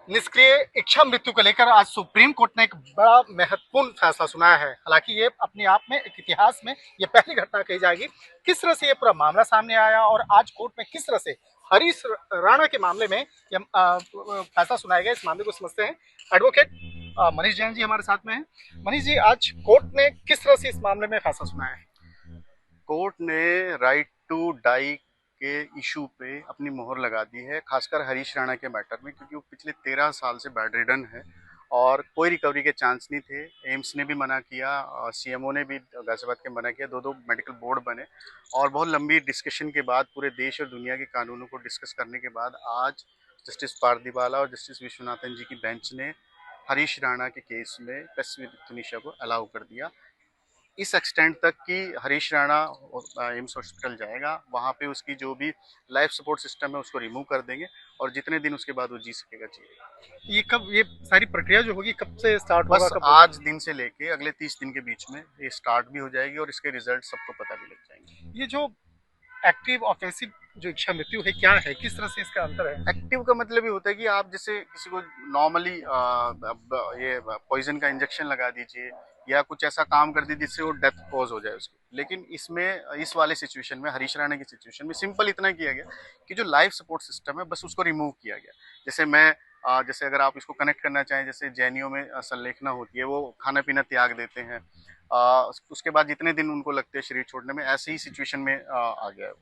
निष्क्रिय इच्छा मृत्यु को लेकर आज सुप्रीम कोर्ट ने एक बड़ा महत्वपूर्ण फैसला सुनाया है। हालांकि ये अपने आप में एक इतिहास में ये पहली घटना कही जाएगी। किस तरह से ये पूरा मामला सामने आया और आज कोर्ट में किस तरह से हरीश राणा के मामले में ये फैसला सुनाया गया, इस मामले को समझते हैं। एडवोकेट मनीष जैन जी हमारे साथ में हैं। मनीष जी, आज कोर्ट ने किस तरह से इस मामले में फैसला सुनाया है? कोर्ट ने राइट टू डाई के इशू पे अपनी मोहर लगा दी है, खासकर हरीश राणा के मैटर में, क्योंकि वो पिछले 13 साल से बेड रिडन है और कोई रिकवरी के चांस नहीं थे। एम्स ने भी मना किया, सीएमओ ने भी गाजियाबाद के मना किया, दो दो मेडिकल बोर्ड बने और बहुत लंबी डिस्कशन के बाद, पूरे देश और दुनिया के कानूनों को डिस्कस करने के बाद आज जस्टिस पारदीवाला और जस्टिस विश्वनाथन जी की बेंच ने हरीश राणा के केस में प्रेस विद को अलाउ कर दिया। इस एक्सटेंड तक कि हरीश राणा एम्स हॉस्पिटल जाएगा, वहाँ पे उसकी जो भी लाइफ सपोर्ट सिस्टम है उसको रिमूव कर देंगे और जितने दिन उसके बाद वो जी सकेगा जिएगा। ये सारी प्रक्रिया जो होगी कब से स्टार्ट होगा? बस आज दिन से लेके अगले 30 दिन के बीच में ये स्टार्ट भी हो जाएगी और इसके रिजल्ट सबको पता भी लग जाएंगे। ये जो एक्टिव और पैसिव जो इच्छा मृत्यु है, क्या है, किस तरह से इसका अंतर है? एक्टिव का मतलब ये होता है कि आप जैसे किसी को नॉर्मली ये पॉइजन का इंजेक्शन लगा दीजिए या कुछ ऐसा काम कर दीजिए जिससे वो डेथ कॉज हो जाए उसकी। लेकिन इसमें इस वाले सिचुएशन में, हरीश राणा की सिचुएशन में सिंपल इतना किया गया कि जो लाइफ सपोर्ट सिस्टम है बस उसको रिमूव किया गया। जैसे अगर आप इसको कनेक्ट करना चाहें, जैसे जैनियों में संलेखना होती है, वो खाना पीना त्याग देते हैं, उसके बाद जितने दिन उनको लगते हैं शरीर छोड़ने में, ऐसे ही सिचुएशन में आ गया है।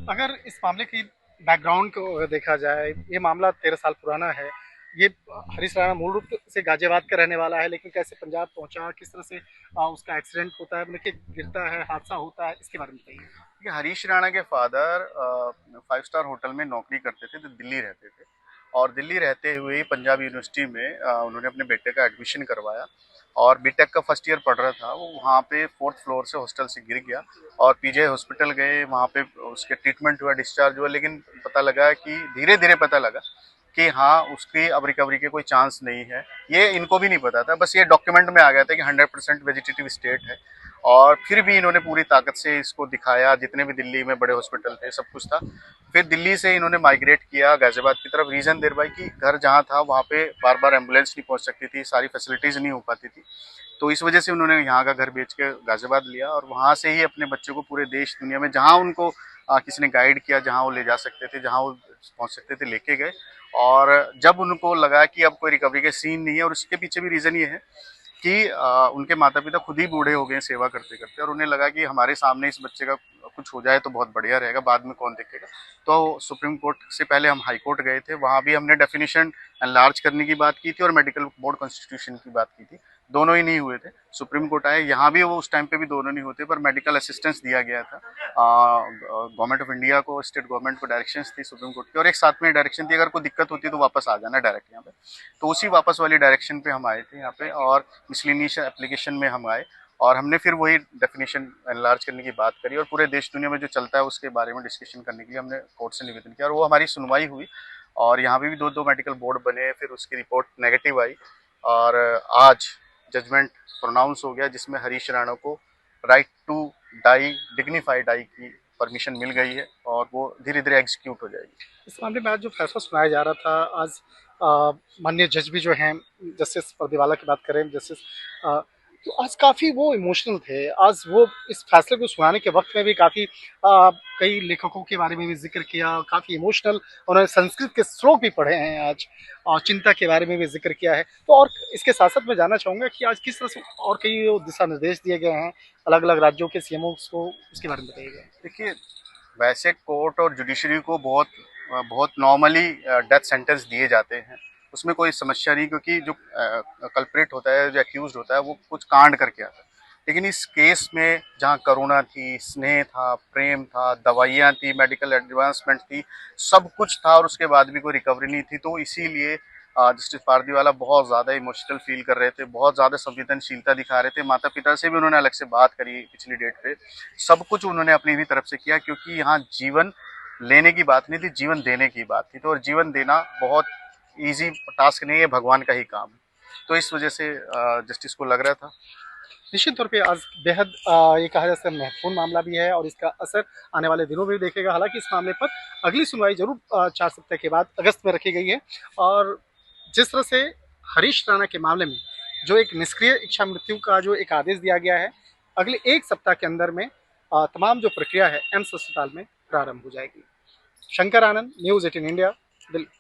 अगर इस मामले की बैकग्राउंड को देखा जाए, ये मामला 13 साल पुराना है। ये हरीश राणा मूल रूप से गाजियाबाद का रहने वाला है, लेकिन कैसे पंजाब पहुंचा, किस तरह से उसका एक्सीडेंट होता है, मतलब कि गिरता है, हादसा होता है, इसके बारे में बताइए। हरीश राणा के फादर 5 स्टार होटल में नौकरी करते थे, तो दिल्ली रहते थे और दिल्ली रहते हुए ही पंजाब यूनिवर्सिटी में उन्होंने अपने बेटे का एडमिशन करवाया और बीटेक का फर्स्ट ईयर पढ़ रहा था। वो वहाँ पे 4th फ्लोर से हॉस्टल से गिर गया और पीजीआई हॉस्पिटल गए, वहाँ पे उसके ट्रीटमेंट हुआ, डिस्चार्ज हुआ, लेकिन पता लगा कि धीरे धीरे पता लगा कि हाँ, उसकी अब रिकवरी के कोई चांस नहीं है। ये इनको भी नहीं पता था, बस ये डॉक्यूमेंट में आ गया था कि 100% वेजिटेटिव स्टेट है। और फिर भी इन्होंने पूरी ताकत से इसको दिखाया, जितने भी दिल्ली में बड़े हॉस्पिटल थे सब कुछ था। फिर दिल्ली से इन्होंने माइग्रेट किया गाजियाबाद की तरफ, रीजन देर बाई कि घर जहाँ था वहाँ पे बार बार एम्बुलेंस नहीं पहुँच सकती थी, सारी फैसिलिटीज़ नहीं हो पाती थी, तो इस वजह से उन्होंने यहाँ का घर बेच के गाजियाबाद लिया और वहाँ से ही अपने बच्चों को पूरे देश दुनिया में जहाँ उनको किसी ने गाइड किया, जहाँ वो ले जा सकते थे, जहाँ वो पहुँच सकते थे, लेके गए। और जब उनको लगा कि अब कोई रिकवरी के सीन नहीं है, और उसके पीछे भी रीज़न ये है कि उनके माता पिता खुद ही बूढ़े हो गए सेवा करते करते, और उन्हें लगा कि हमारे सामने इस बच्चे का कुछ हो जाए तो बहुत बढ़िया रहेगा, बाद में कौन देखेगा। तो सुप्रीम कोर्ट से पहले हम हाई कोर्ट गए थे, वहाँ भी हमने डेफिनेशन एनलार्ज करने की बात की थी और मेडिकल बोर्ड कॉन्स्टिट्यूशन की बात की थी, दोनों ही नहीं हुए थे। सुप्रीम कोर्ट आए, यहाँ भी वो उस टाइम पे भी दोनों नहीं होते, पर मेडिकल असिस्टेंस दिया गया था गवर्नमेंट ऑफ इंडिया को, स्टेट गवर्नमेंट को डायरेक्शंस थी सुप्रीम कोर्ट की, और एक साथ में डायरेक्शन थी अगर कोई दिक्कत होती है तो वापस आ जाना डायरेक्ट यहाँ पे। तो उसी वापस वाली डायरेक्शन पे हम आए थे यहाँ पे, और मिसलिनियस एप्लीकेशन में हम आए और हमने फिर वही डेफिनेशन एनलार्ज करने की बात करी और पूरे देश दुनिया में जो चलता है उसके बारे में डिस्कशन करने के लिए हमने कोर्ट से निवेदन किया और वो हमारी सुनवाई हुई। और यहाँ पे भी दो दो मेडिकल बोर्ड बने, फिर उसकी रिपोर्ट नेगेटिव आई और आज जजमेंट प्रोनाउंस हो गया, जिसमें हरीश राणा को right to die, dignified die की परमिशन मिल गई है और वो धीरे धीरे एग्जीक्यूट हो जाएगी। इस मामले में आज जो फैसला सुनाया जा रहा था, आज माननीय जज भी जो हैं, जस्टिस पारदीवाला की बात करें, जस्टिस तो आज काफ़ी वो इमोशनल थे। आज वो इस फैसले को सुनाने के वक्त में भी काफ़ी कई लेखकों के बारे में भी जिक्र किया, काफ़ी इमोशनल उन्होंने संस्कृत के श्लोक भी पढ़े हैं आज, और चिंता के बारे में भी जिक्र किया है। तो और इसके साथ साथ मैं जानना चाहूँगा कि आज किस तरह से और कई दिशा निर्देश दिए गए हैं अलग अलग राज्यों के सीएमओ को, उसके बारे में बताइएगा। देखिए, वैसे कोर्ट और जुडिशरी को बहुत बहुत नॉर्मली डेथ सेंटेंस दिए जाते हैं, उसमें कोई समस्या नहीं, क्योंकि जो कल्प्रेट होता है, जो एक्यूज होता है, वो कुछ कांड करके आता है। लेकिन इस केस में जहाँ करुणा थी, स्नेह था, प्रेम था, दवाइयाँ थी, मेडिकल एडवांसमेंट थी, सब कुछ था और उसके बाद भी कोई रिकवरी नहीं थी, तो इसीलिए जस्टिस पारदीवाला बहुत ज़्यादा इमोशनल फील कर रहे थे, बहुत ज़्यादा संवेदनशीलता दिखा रहे थे। माता पिता से भी उन्होंने अलग से बात करी पिछली डेट पे, सब कुछ उन्होंने अपनी ही तरफ से किया, क्योंकि यहाँ जीवन लेने की बात नहीं थी, जीवन देने की बात थी। तो और जीवन देना बहुत ईजी टास्क नहीं है, भगवान का ही काम है। तो इस वजह से जस्टिस को लग रहा था। निश्चित तौर पे आज बेहद ये कहा जा सकता है महत्वपूर्ण मामला भी है और इसका असर आने वाले दिनों में भी देखेगा। हालांकि इस मामले पर अगली सुनवाई जरूर 4 सप्ताह के बाद अगस्त में रखी गई है और जिस तरह से हरीश राणा के मामले में जो एक निष्क्रिय इच्छा मृत्यु का जो एक आदेश दिया गया है, अगले एक सप्ताह के अंदर में तमाम जो प्रक्रिया है एम्स अस्पताल में प्रारंभ हो जाएगी। शंकर आनंद, न्यूज़ 18 इंडिया, दिल्ली।